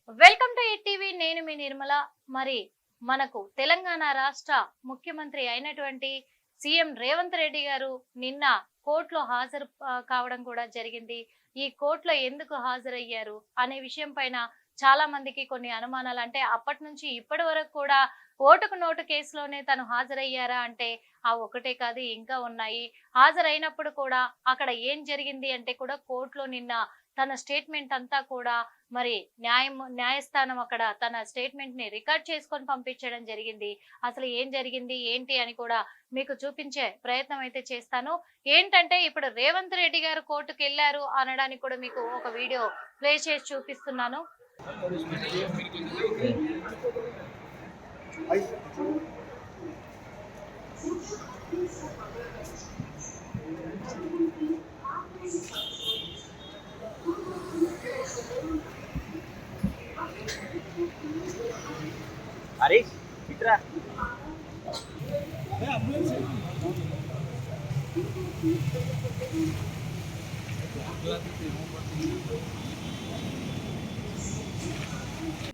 Welcome to ETV. నేను మీ నిర్మల. మరి మనకు తెలంగాణ రాష్ట్ర ముఖ్యమంత్రి అయినటువంటి సీఎం రేవంత్ రెడ్డి గారు నిన్న కోర్టులో హాజరు కావడం కూడా జరిగింది. ఈ కోర్టులో ఎందుకు హాజరయ్యారు అనే విషయం పైన చాలా మందికి కొన్ని అనుమానాలు. అంటే అప్పటి నుంచి ఇప్పటి వరకు కూడా ఓటుకు నోటు కేసులోనే తను హాజరయ్యారా అంటే ఆ ఒకటే కాదు, ఇంకా ఉన్నాయి. హాజరైనప్పుడు కూడా అక్కడ ఏం జరిగింది అంటే కూడా కోర్టులో నిన్న తన స్టేట్మెంట్ అంతా కూడా మరి న్యాయస్థానం అక్కడ తన స్టేట్మెంట్ ని రికార్డ్ చేసుకొని పంపించడం జరిగింది. అసలు ఏం జరిగింది ఏంటి అని కూడా మీకు చూపించే ప్రయత్నం అయితే చేస్తాను. ఏంటంటే ఇప్పుడు రేవంత్ రెడ్డి గారు కోర్టుకు వెళ్ళారు అనడానికి కూడా మీకు ఒక వీడియో ప్లే చేసి చూపిస్తున్నాను. అరే మిత్రా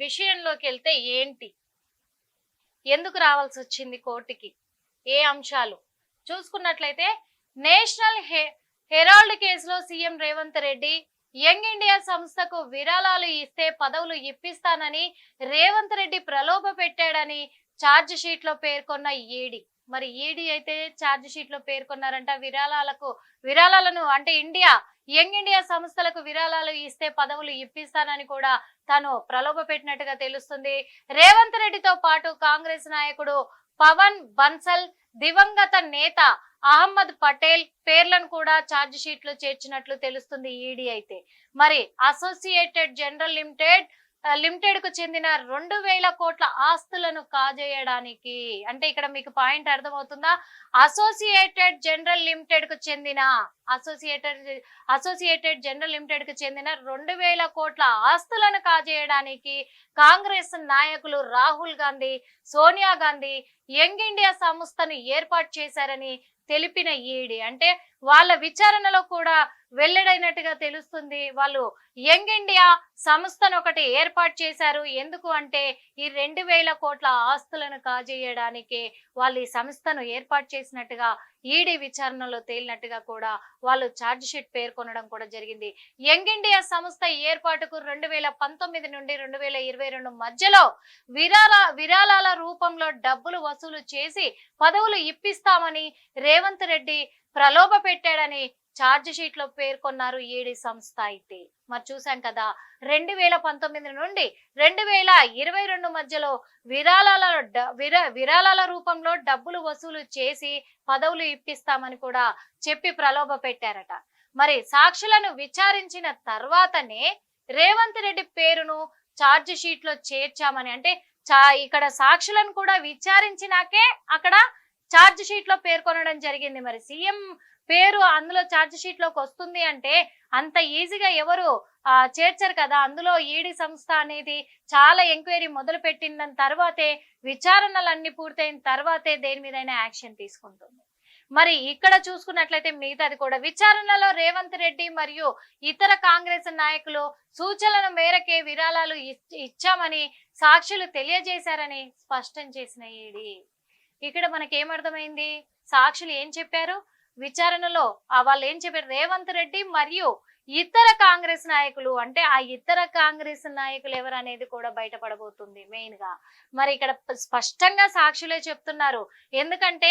విషయంలోకి వెళ్తే ఏంటి, ఎందుకు రావాల్సి వచ్చింది కోర్టుకి, ఏ అంశాలు చూసుకున్నట్లయితే నేషనల్ హెరాల్డ్ కేసులో CM Revanth Reddy young India సంస్థకు విరాళాలు ఇస్తే పదవులు ఇప్పిస్తానని రేవంత్ రెడ్డి ప్రలోభ పెట్టాడని ఛార్జ్ షీట్ లో పేర్కొన్న ఈడీ. మరి ఈడీ అయితే ఛార్జ్ షీట్ లో పేర్కొన్నారంట. విరాళాలను అంటే యంగ్ ఇండియా సంస్థలకు విరాళాలు ఇస్తే పదవులు ఇప్పిస్తానని కూడా తాను ప్రలోభ పెట్టినట్టుగా తెలుస్తుంది. రేవంత్ రెడ్డితో పాటు కాంగ్రెస్ నాయకుడు పవన్ బన్సల్, దివంగత నేత అహ్మద్ పటేల్ పేర్లను కూడా ఛార్జ్ షీట్ లో చేర్చినట్లు తెలుస్తుంది ఈడీ అయితే. మరి అసోసియేటెడ్ జనరల్ లిమిటెడ్ కు చెందిన 2,000 కోట్ల ఆస్తులను కాజేయడానికి, అంటే ఇక్కడ మీకు పాయింట్ అర్థమవుతుందా? అసోసియేటెడ్ జనరల్ లిమిటెడ్ కు చెందిన 2,000 కోట్ల ఆస్తులను కాజేయడానికి కాంగ్రెస్ నాయకులు రాహుల్ గాంధీ, సోనియా గాంధీ యంగ్ ఇండియా సంస్థను ఏర్పాటు చేశారని తెలిపిన ఈడీ. అంటే వాళ్ళ విచారణలో కూడా వెల్లడైనట్టుగా తెలుస్తుంది. వాళ్ళు యంగ్ ఇండియా సంస్థను ఒకటి ఏర్పాటు చేశారు. ఎందుకు అంటే ఈ 2,000 కోట్ల ఆస్తులను కాజేయడానికి వాళ్ళు ఈ సంస్థను ఏర్పాటు చేసినట్టుగా ఈడీ విచారణలో తేలినట్టుగా కూడా వాళ్ళు ఛార్జ్ షీట్ పేర్కొనడం కూడా జరిగింది. యంగ్ ఇండియా సంస్థ ఏర్పాటుకు 2019 నుండి 2022 మధ్యలో విరాళాల రూపంలో డబ్బులు వసూలు చేసి పదవులు ఇప్పిస్తామని రేవంత్ రెడ్డి ప్రలోభ పెట్టాడని ఛార్జ్ షీట్ లో పేర్కొన్నారు ఈడీ సంస్థ అయితే. మరి చూసాం కదా, 2019 నుండి 2022 మధ్యలో విరాళాల రూపంలో డబ్బులు వసూలు చేసి పదవులు ఇప్పిస్తామని కూడా చెప్పి ప్రలోభ పెట్టారట. మరి సాక్షులను విచారించిన తర్వాతనే రేవంత్ రెడ్డి పేరును ఛార్జ్ షీట్ లో చేర్చామని, అంటే ఇక్కడ సాక్షులను కూడా విచారించినాకే అక్కడ ఛార్జ్ షీట్ లో పేర్కొనడం జరిగింది. మరి సీఎం పేరు అందులో ఛార్జ్ షీట్ లోకి వస్తుంది అంటే అంత ఈజీగా ఎవరు చేర్చరు కదా. అందులో ఈడీ సంస్థ అనేది చాలా ఎంక్వైరీ మొదలు పెట్టిన తర్వాతే, విచారణలన్నీ పూర్తయిన తర్వాతే దేని మీదైనా యాక్షన్ తీసుకుంటుంది. మరి ఇక్కడ చూసుకున్నట్లయితే మిగతాది కూడా విచారణలో రేవంత్ రెడ్డి మరియు ఇతర కాంగ్రెస్ నాయకులు సూచనల మేరకే విరాళాలు ఇచ్చామని సాక్షులు తెలియజేశారని స్పష్టం చేసిన ఈడీ. ఇక్కడ మనకేమర్థమైంది, సాక్షులు ఏం చెప్పారు, విచారణలో వాళ్ళు ఏం చెప్పారు, రేవంత్ రెడ్డి మరియు ఇతర కాంగ్రెస్ నాయకులు, అంటే ఆ ఇతర కాంగ్రెస్ నాయకులు ఎవరు అనేది కూడా బయటపడబోతుంది మెయిన్ గా. మరి ఇక్కడ స్పష్టంగా సాక్షులే చెప్తున్నారు. ఎందుకంటే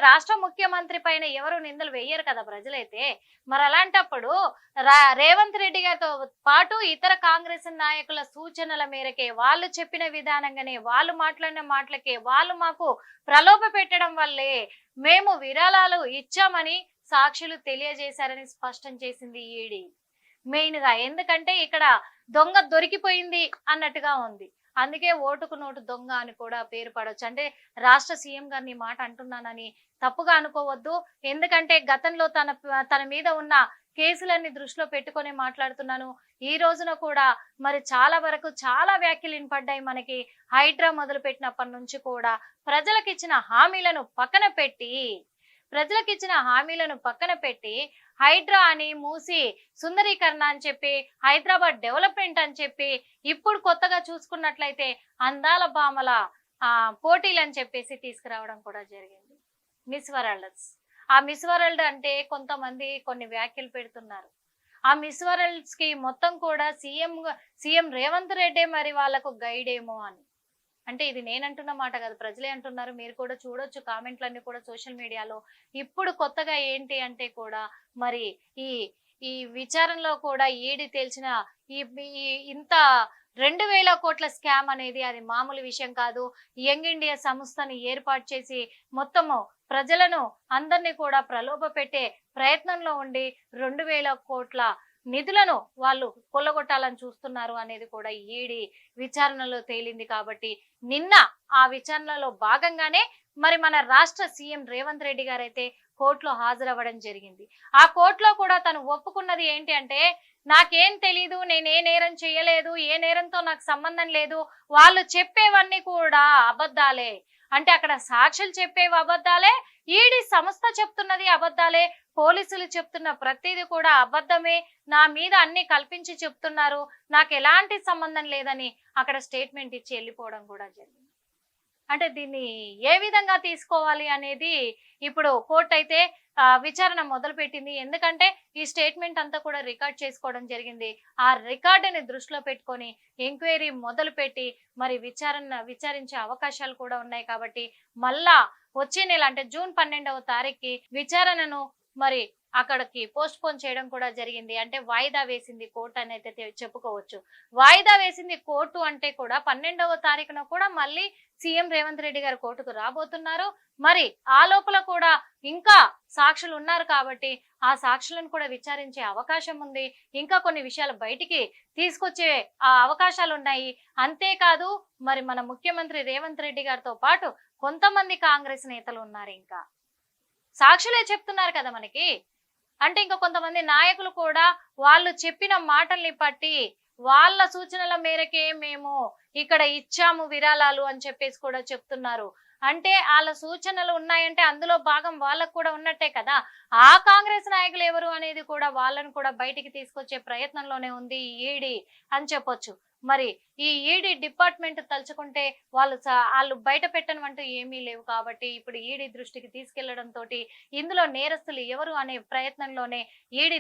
రాష్ట్ర ముఖ్యమంత్రి పైన ఎవరు నిందలు వేయరు కదా ప్రజలైతే. మరి అలాంటప్పుడు రేవంత్ రెడ్డి గారితో పాటు ఇతర కాంగ్రెస్ నాయకుల సూచనల మేరకే, వాళ్ళు చెప్పిన విధానంగానే, వాళ్ళు మాట్లాడిన మాటలకే, వాళ్ళు మాకు ప్రలోభ పెట్టడం వల్లే మేము విరాళాలు ఇచ్చామని సాక్షులు తెలియజేశారని స్పష్టం చేసింది ఈడీ మెయిన్ గా. ఎందుకంటే ఇక్కడ దొంగ దొరికిపోయింది అన్నట్టుగా ఉంది. అందుకే ఓటుకు నోటు దొంగ అని కూడా పేరు పడవచ్చు. అంటే రాష్ట్ర సీఎం గారిని మాట అంటున్నానని తప్పుగా అనుకోవద్దు. ఎందుకంటే గతంలో తన మీద ఉన్న కేసులన్నీ దృష్టిలో పెట్టుకొని మాట్లాడుతున్నాను. ఈ రోజున కూడా మరి చాలా వరకు చాలా వ్యాఖ్యలు వినపడ్డాయి మనకి. హైడ్రా మొదలు పెట్టినప్పటి నుంచి కూడా ప్రజలకు ఇచ్చిన హామీలను పక్కన పెట్టి ప్రజలకు ఇచ్చిన హామీలను పక్కన పెట్టి హైడ్రా అని మూసి సుందరీకరణ అని చెప్పి హైదరాబాద్ డెవలప్మెంట్ అని చెప్పి ఇప్పుడు కొత్తగా చూసుకున్నట్లయితే అందాల భామల పోటీలు అని చెప్పేసి తీసుకురావడం కూడా జరిగింది. Miss world's. ఆ మిస్ వరల్డ్ అంటే కొంతమంది కొన్ని వ్యాఖ్యలు పెడుతున్నారు. ఆ మిస్ వరల్డ్స్ కి మొత్తం కూడా సీఎం రేవంత్ రెడ్డి మరి వాళ్ళకు గైడ్ ఏమో అని. అంటే ఇది నేనంటున్న మాట కాదు, ప్రజలే అంటున్నారు. మీరు కూడా చూడొచ్చు కామెంట్లన్నీ కూడా సోషల్ మీడియాలో. ఇప్పుడు కొత్తగా ఏంటి అంటే కూడా మరి ఈ విచారణలో కూడా ఈడీ తేల్చిన ఇంత 2000 కోట్ల స్కామ్ అనేది అది మామూలు విషయం కాదు. యంగ్ ఇండియా సంస్థని ఏర్పాటు చేసి మొత్తము ప్రజలను అందరినీ కూడా ప్రలోభ పెట్టే ప్రయత్నంలో ఉండి 2000 కోట్ల నిధులను వాళ్ళు కొల్లగొట్టాలని చూస్తున్నారు అనేది కూడా ఈడీ విచారణలో తేలింది. కాబట్టి నిన్న ఆ విచారణలో భాగంగానే మరి మన రాష్ట్ర సీఎం రేవంత్ రెడ్డి గారు అయితే కోర్టులో హాజరవ్వడం జరిగింది. ఆ కోర్టులో కూడా తను ఒప్పుకున్నది ఏంటి అంటే, నాకేం తెలీదు, నేను ఏ నేరం చేయలేదు, ఏ నేరంతో నాకు సంబంధం లేదు, వాళ్ళు చెప్పేవన్నీ కూడా అబద్ధాలే. అంటే అక్కడ సాక్షులు చెప్పేవి అబద్ధాలే, ఈడీ సంస్థ చెప్తున్నది అబద్ధాలే, పోలీసులు చెప్తున్న ప్రతిదీ కూడా అబద్ధమే, నా మీద అన్ని కల్పించి చెప్తున్నారు, నాకు ఎలాంటి సంబంధం లేదని అక్కడ స్టేట్మెంట్ ఇచ్చి వెళ్ళిపోవడం కూడా జరిగింది. అంటే దీన్ని ఏ విధంగా తీసుకోవాలి అనేది ఇప్పుడు కోర్టు అయితే విచారణ మొదలు పెట్టింది. ఎందుకంటే ఈ స్టేట్మెంట్ అంతా కూడా రికార్డ్ చేసుకోవడం జరిగింది. ఆ రికార్డుని దృష్టిలో పెట్టుకొని ఎంక్వైరీ మొదలు పెట్టి మరి విచారించే అవకాశాలు కూడా ఉన్నాయి. కాబట్టి మళ్ళా వచ్చే నెల అంటే జూన్ 12వ తారీఖుకి విచారణను మరి అక్కడికి పోస్ట్ పోన్ చేయడం కూడా జరిగింది. అంటే వాయిదా వేసింది కోర్టు అని అయితే చెప్పుకోవచ్చు. వాయిదా వేసింది కోర్టు అంటే కూడా 12వ తారీఖున కూడా మళ్ళీ సీఎం రేవంత్ రెడ్డి గారు కోర్టుకు రాబోతున్నారు. మరి ఆ లోపల కూడా ఇంకా సాక్షులు ఉన్నారు కాబట్టి ఆ సాక్షులను కూడా విచారించే అవకాశం ఉంది. ఇంకా కొన్ని విషయాలు బయటికి తీసుకొచ్చే అవకాశాలు ఉన్నాయి. అంతేకాదు మరి మన ముఖ్యమంత్రి రేవంత్ రెడ్డి గారితో పాటు కొంతమంది కాంగ్రెస్ నేతలు ఉన్నారు. ఇంకా సాక్షులే చెప్తున్నారు కదా మనకి. అంటే ఇంకా కొంతమంది నాయకులు కూడా వాళ్ళు చెప్పిన మాటల్ని బట్టి వాళ్ళ సూచనల మేరకే మేము ఇక్కడ ఇచ్చాము విరాళాలు అని చెప్పేసి కూడా చెప్తున్నారు. అంటే వాళ్ళ సూచనలు ఉన్నాయంటే అందులో భాగం వాళ్ళకు కూడా ఉన్నట్టే కదా. ఆ కాంగ్రెస్ నాయకులు ఎవరు అనేది కూడా వాళ్ళను కూడా బయటికి తీసుకొచ్చే ప్రయత్నంలోనే ఉంది ఈడీ అని చెప్పొచ్చు. మరి ఈ ఈడీ డిపార్ట్మెంట్ తలుచుకుంటే వాళ్ళు బయట పెట్టనమంటూ ఏమీ లేవు. కాబట్టి ఇప్పుడు ఈడీ దృష్టికి తీసుకెళ్లడంతో ఇందులో నేరస్తులు ఎవరు అనే ప్రయత్నంలోనే ఈడీ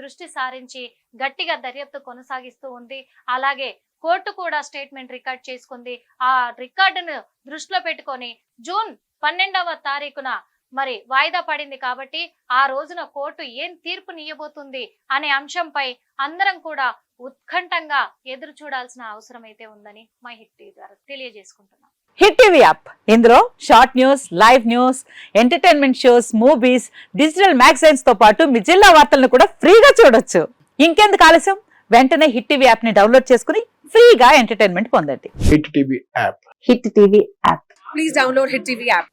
దృష్టి సారించి గట్టిగా దర్యాప్తు కొనసాగిస్తూ ఉంది. అలాగే కోర్టు కూడా స్టేట్మెంట్ రికార్డ్ చేసుకుంది. ఆ రికార్డును దృష్టిలో పెట్టుకొని జూన్ 12వ తారీఖున మరి వాయిదా పడింది. కాబట్టి ఆ రోజున కోర్టు ఏం తీర్పునియ్యబోతుంది అనే అంశంపై అందరం కూడా ఉత్కంఠంగా ఎదురు చూడాల్సిన అవసరం అయితే ఉందని మై హిట్ టీవీ ద్వారా తెలియజేసుకుంటున్నాం. హిట్ టీవీ యాప్, ఇందులో short news, live news, entertainment shows, movies, digital magazines తో పాటు మీ జిల్లా వార్తలను కూడా ఫ్రీగా చూడొచ్చు. ఇంకెందుకు ఆలస్యం, వెంటనే హిట్ టీవీ యాప్ ని డౌన్లోడ్ చేసుకుని ఫ్రీగా ఎంటర్టైన్మెంట్ పొందండి. Hit TV app. Hit TV app. Please download Hit TV app.